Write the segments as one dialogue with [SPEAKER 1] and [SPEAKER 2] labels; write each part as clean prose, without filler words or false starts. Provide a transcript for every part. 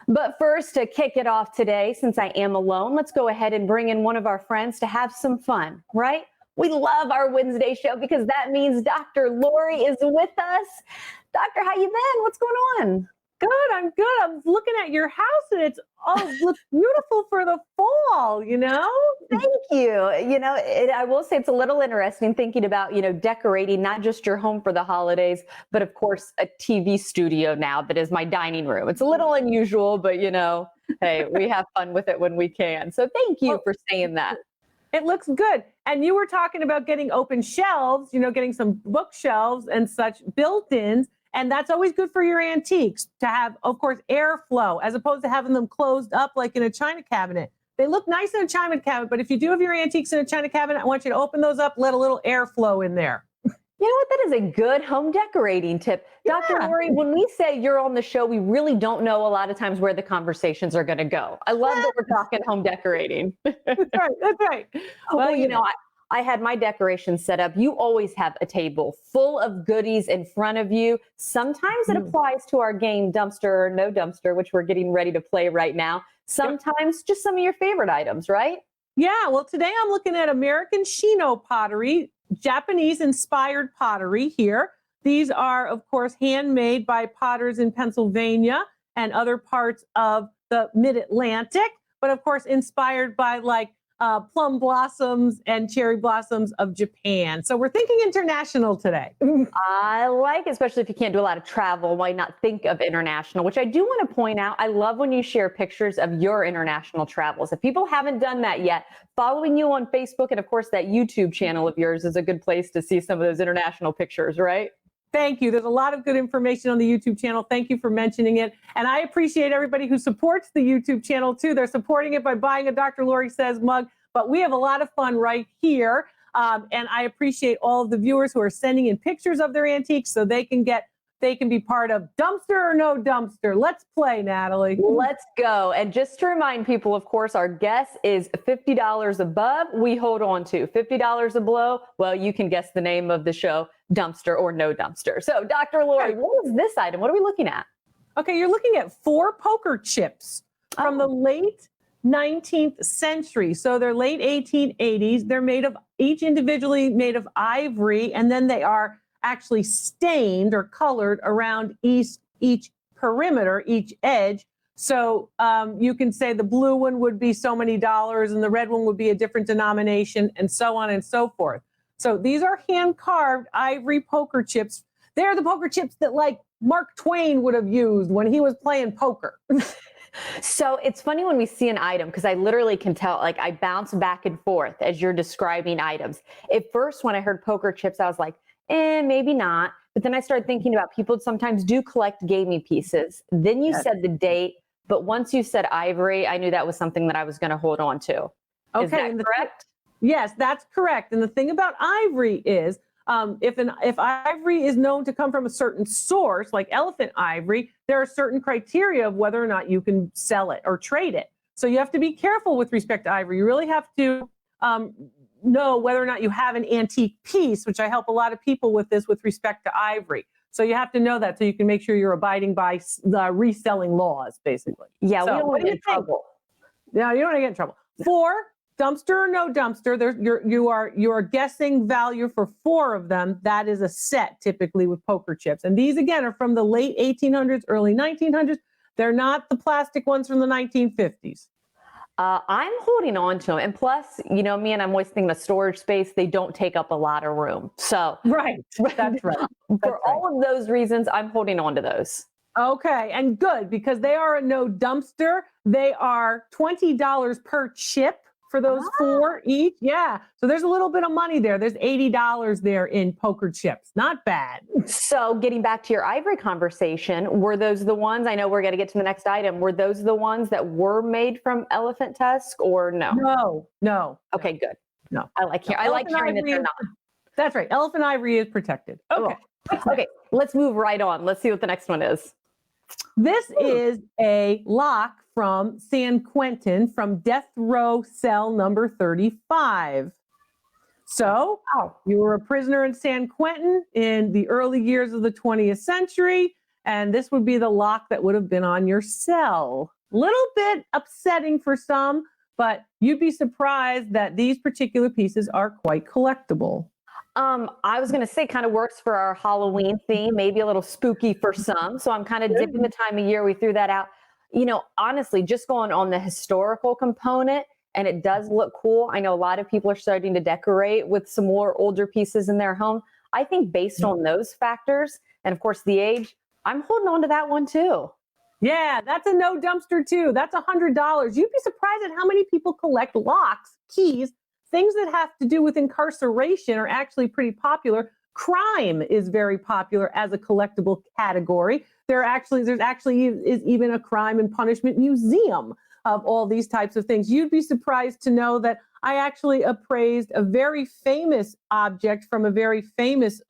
[SPEAKER 1] But first, to kick it off today, since I am alone, let's go ahead and bring in one of our friends to have some fun, right? We love our Wednesday show because that means Dr. Lori is with us. Doctor, how you been? What's going on?
[SPEAKER 2] Good, I'm good. I'm looking at your house and it's all looks beautiful for the fall,
[SPEAKER 1] Thank you. I will say it's a little interesting thinking about, decorating not just your home for the holidays, but of course a TV studio now that is my dining room. It's a little unusual, but hey, we have fun with it when we can. So thank you for saying that.
[SPEAKER 2] It looks good. And you were talking about getting open shelves, getting some bookshelves and such built-ins. And that's always good for your antiques to have, of course, airflow as opposed to having them closed up like in a china cabinet. They look nice in a china cabinet, but if you do have your antiques in a china cabinet, I want you to open those up, let a little airflow in there.
[SPEAKER 1] You know what? That is a good home decorating tip.
[SPEAKER 2] Yeah.
[SPEAKER 1] Dr. Lori, when we say you're on the show, we really don't know a lot of times where the conversations are going to go. I love that we're talking home decorating.
[SPEAKER 2] That's right. That's right.
[SPEAKER 1] Well, I had my decorations set up. You always have a table full of goodies in front of you. Sometimes it applies to our game Dumpster or No Dumpster, which we're getting ready to play right now. Sometimes just some of your favorite items, right?
[SPEAKER 2] Yeah. Well, today I'm looking at American Shino pottery, Japanese inspired pottery here. These are, of course, handmade by potters in Pennsylvania and other parts of the mid-Atlantic, but of course, inspired by plum blossoms and cherry blossoms of Japan. So we're thinking international today.
[SPEAKER 1] I like it, especially if you can't do a lot of travel. Why not think of international? Which I do want to point out. I love when you share pictures of your international travels. If people haven't done that yet, following you on Facebook and of course that YouTube channel of yours is a good place to see some of those international pictures, right?
[SPEAKER 2] Thank you. There's a lot of good information on the YouTube channel. Thank you for mentioning it. And I appreciate everybody who supports the YouTube channel too. They're supporting it by buying a Dr. Lori Says mug, but we have a lot of fun right here. And I appreciate all of the viewers who are sending in pictures of their antiques so they can be part of Dumpster or No Dumpster. Let's play, Natalie.
[SPEAKER 1] Let's go. And just to remind people, of course, our guess is $50 above. We hold on to $50 below. Well, you can guess the name of the show, Dumpster or No Dumpster. So, Dr. Lori, what is this item? What are we looking at?
[SPEAKER 2] Okay, you're looking at 4 poker chips from the late 19th century. So they're late 1880s. They're each individually made of ivory, and then they are actually stained or colored around each perimeter, each edge. So you can say the blue one would be so many dollars and the red one would be a different denomination and so on and so forth. So these are hand-carved ivory poker chips. They're the poker chips that Mark Twain would have used when he was playing poker.
[SPEAKER 1] So it's funny when we see an item, because I literally can tell, I bounce back and forth as you're describing items. At first, when I heard poker chips, I was like, maybe not. But then I started thinking about people sometimes do collect gaming pieces. Then you said the date, but once you said ivory, I knew that was something that I was going to hold on to.
[SPEAKER 2] Okay,
[SPEAKER 1] is that correct?
[SPEAKER 2] Yes, that's correct. And the thing about ivory is, if ivory is known to come from a certain source, like elephant ivory, there are certain criteria of whether or not you can sell it or trade it. So you have to be careful with respect to ivory. You really have to know whether or not you have an antique piece, which I help a lot of people with this with respect to ivory. So you have to know that so you can make sure you're abiding by the reselling laws, basically.
[SPEAKER 1] Yeah,
[SPEAKER 2] so,
[SPEAKER 1] we don't want to get in trouble.
[SPEAKER 2] No, you don't want to get in trouble. 4, Dumpster or No Dumpster, you are guessing value for 4 of them. That is a set typically with poker chips. And these, again, are from the late 1800s, early 1900s. They're not the plastic ones from the 1950s.
[SPEAKER 1] I'm holding on to them. And plus, me and I'm always thinking of storage space. They don't take up a lot of room. So
[SPEAKER 2] right. That's right.
[SPEAKER 1] For all of those reasons, I'm holding on to those.
[SPEAKER 2] Okay. And good, because they are a No Dumpster. They are $20 per chip for those 4 each. Yeah. So there's a little bit of money there. There's $80 there in poker chips. Not bad.
[SPEAKER 1] So getting back to your ivory conversation, were those the ones, I know we're going to get to the next item, were those the ones that were made from elephant tusk or no?
[SPEAKER 2] No.
[SPEAKER 1] Okay, good.
[SPEAKER 2] No.
[SPEAKER 1] I like hearing that they're not.
[SPEAKER 2] That's right. Elephant ivory is protected. Okay.
[SPEAKER 1] Okay, let's move right on. Let's see what the next one is.
[SPEAKER 2] This is a lock from San Quentin from death row cell number 35. So you were a prisoner in San Quentin in the early years of the 20th century, and this would be the lock that would have been on your cell. Little bit upsetting for some, but you'd be surprised that these particular pieces are quite collectible.
[SPEAKER 1] I was going to say kind of works for our Halloween theme, maybe a little spooky for some. So I'm kind of dipping the time of year we threw that out. Honestly, just going on the historical component, and it does look cool. I know a lot of people are starting to decorate with some more older pieces in their home. I think based on those factors, and of course the age, I'm holding on to that one too.
[SPEAKER 2] Yeah, that's a no dumpster too. That's $100. You'd be surprised at how many people collect locks, keys, things that have to do with incarceration are actually pretty popular. Crime is very popular as a collectible category. There's actually is even a crime and punishment museum of all these types of things. You'd be surprised to know that I actually appraised a very famous object from a very famous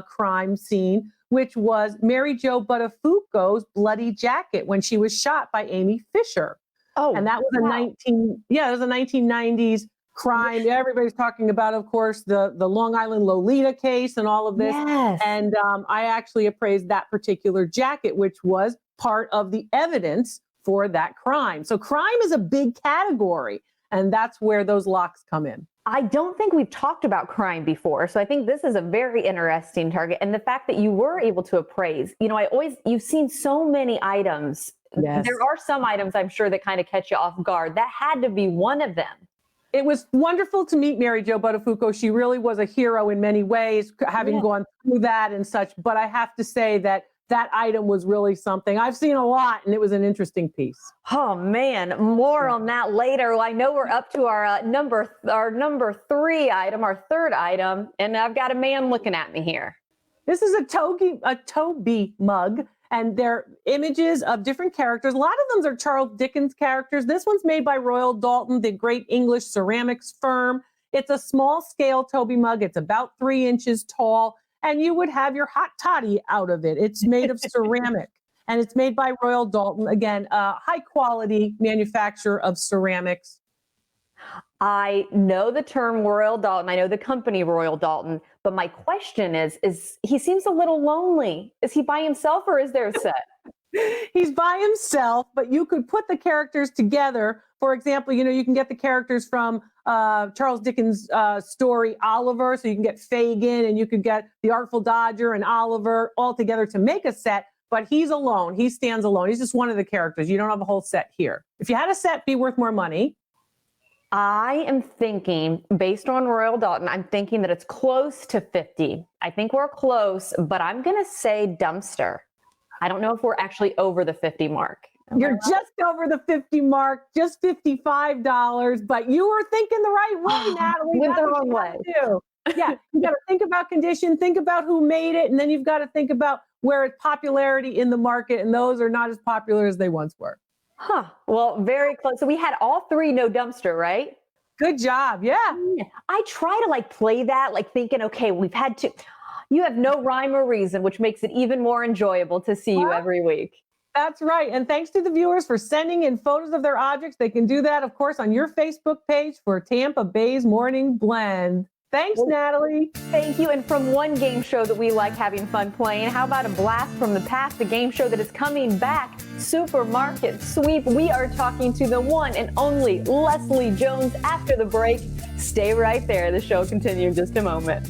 [SPEAKER 2] crime scene, which was Mary Jo Buttafuoco's bloody jacket when she was shot by Amy Fisher.
[SPEAKER 1] Oh,
[SPEAKER 2] and that was
[SPEAKER 1] wow.
[SPEAKER 2] it was a 1990s crime. Everybody's talking about, of course, the Long Island Lolita case and all of this.
[SPEAKER 1] Yes.
[SPEAKER 2] And I actually appraised that particular jacket, which was part of the evidence for that crime. So crime is a big category, and that's where those locks come in.
[SPEAKER 1] I don't think we've talked about crime before. So I think this is a very interesting target. And the fact that you were able to appraise, you've seen so many items.
[SPEAKER 2] Yes.
[SPEAKER 1] There are some items I'm sure that kind of catch you off guard. That had to be one of them.
[SPEAKER 2] It was wonderful to meet Mary Jo Buttafuoco. She really was a hero in many ways, having gone through that and such. But I have to say that item was really something. I've seen a lot, and it was an interesting piece.
[SPEAKER 1] Oh man, more on that later. Well, I know we're up to our number 3 item, our third item, and I've got a man looking at me here.
[SPEAKER 2] This is a Toby mug, and they're images of different characters. A lot of them are Charles Dickens characters. This one's made by Royal Dalton, the great English ceramics firm. It's a small scale Toby mug. It's about 3 inches tall. And you would have your hot toddy out of it. It's made of ceramic, and it's made by Royal Dalton. Again, a high quality manufacturer of ceramics.
[SPEAKER 1] I know the term Royal Dalton. I know the company Royal Dalton. But my question is he seems a little lonely. Is he by himself or is there a set?
[SPEAKER 2] He's by himself, but you could put the characters together. For example, you can get the characters from Charles Dickens' story Oliver. So you can get Fagin, and you could get the Artful Dodger and Oliver all together to make a set. But he's alone. He stands alone. He's just one of the characters. You don't have a whole set here. If you had a set, be worth more money.
[SPEAKER 1] I am thinking, based on Royal Dalton, I'm thinking that it's close to 50. I think we're close, but I'm going to say dumpster. I don't know if we're actually over the 50 mark.
[SPEAKER 2] You're just over the 50 mark, just $55, but you were thinking the right way, Natalie.
[SPEAKER 1] Went the wrong way.
[SPEAKER 2] Yeah, you got to think about condition, think about who made it, and then you've got to think about where its popularity in the market, and those are not as popular as they once were.
[SPEAKER 1] Huh. Well, very close. So we had all 3 no dumpster, right?
[SPEAKER 2] Good job. Yeah.
[SPEAKER 1] I try to play that, thinking, okay, we've had to. You have no rhyme or reason, which makes it even more enjoyable to see you every week.
[SPEAKER 2] That's right. And thanks to the viewers for sending in photos of their objects. They can do that, of course, on your Facebook page for Tampa Bay's Morning Blend. Thanks, Natalie.
[SPEAKER 1] Thank you. And from one game show that we like having fun playing, how about a blast from the past, a game show that is coming back, Supermarket Sweep. We are talking to the one and only Leslie Jones after the break. Stay right there. The show will continue in just a moment.